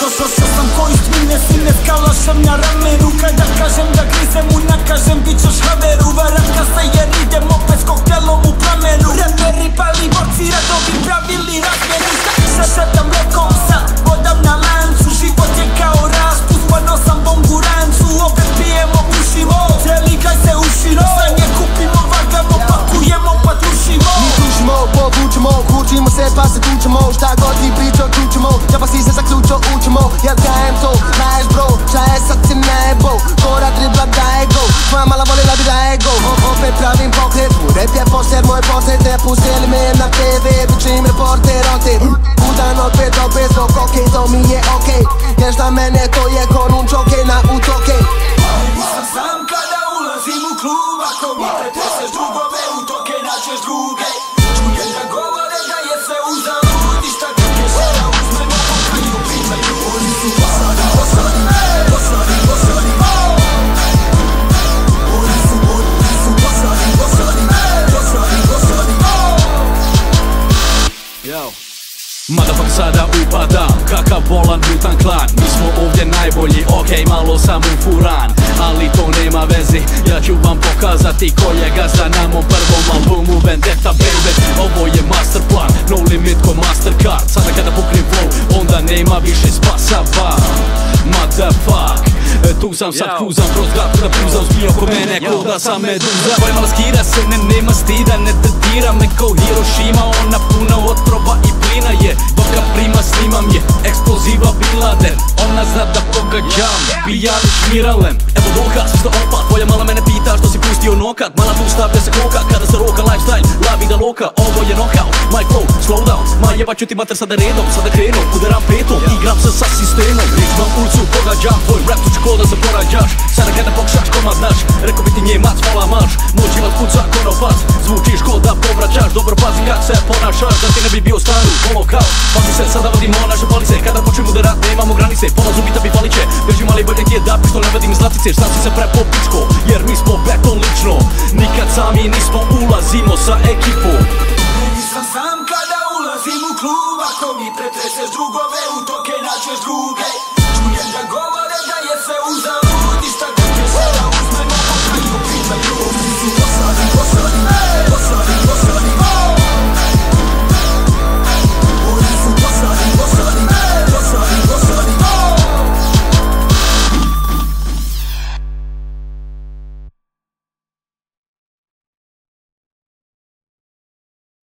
Došao sam ko iz tvine sine s kalašem na ramenu. Kada kažem da grizem u nakažem bit ćeš haveru. Varatka se jer idem opet s koktelom u plamenu. Raperi pali borci radovi pravili razmjeni. Šašatam rekom sad vodam na lancu. Život je kao raspust pa nosam bombu rancu. Opet pijemo pušimo, cijeli gaj se uširo. Sanje kupimo, vagamo, pakujemo pa tušimo. Mi dušimo, povučemo, kučimo se pa se tučemo. Šta god ti pričao čućemo, ja pa si se zaključao učimo. Ja dajem to, daješ bro, šta je sad si nebo. Kora dribla daje go, tvoja mala volila bi da je go. Opet pravim pokret, rap je poster moj portret. Ne pustili me na TV, bićim reporter od te. Budan od 5 do 500, okej, to mi je okej. Jer šta mene to je konun čoke na utoke. Ali nisam sam kada ulazim u klub. Ako mi pretreseš drugove u toke naćeš druge. Čujem da govore da je sve uzalud. I šta druge žena uzmemo pokaju pričaju. Oni su posadi, posadi, posadi, posadi. Oni su posadi, posadi, posadi, posadi. Yo. Motherfucker sada upada, kakav bolan, brutan klan. Mi smo ovdje najbolji, okej, malo sam ufuran. Ali to nema vezi, ja ću vam pokazati ko je gazda na mom prvom albumu Vendetta baby. Ovo je master plan, no limit ko mastercard. Sada kada puknem flow, onda nema više spasa ba. Motherfuck, tu sam sad kruzam kroz grad, kada pruzam zmije oko mene ko da sam meduza. Tvoja mala skira se nema stida, ne tretira me kao Hiroshima. Ona puna otrova i plina je, dok prima snimam je eksploziva Biladen. Ona zna da pogađam, pijan šmiralem. Evo dokaz, što opa, tvoja mala mene pita što si pustio nokat. Mala tu stavlja se koka, kada se roka lifestyle, la vida loka. Ovo je knockout, my flow, slow down. Ma jebaću ti mater sada redom, sada krenom, udaram petom, igram se sa sistemom. Ritmam ulicu, pogađam, tvoj rap tuči ko da se porađaš. Sada kada pokušaš komad naš, rekao bi ti njemac, vola marš. Moj život kuca ko na pas, zvučiš ko da povraćaš. Dobro pazi kak se ponašaš, da ti ne bi bio stanu, holokao. Pazi se, sada vodimo naše palice, kada počnemo da rat nemamo granice. Pola zubita bi paliće, držim ali bolje ti je da pištol, ne vadim zlatice. Šta si se prepo pičko, jer mi smo beton lično. Nikad sami nismo, ulazimo sa ekipom.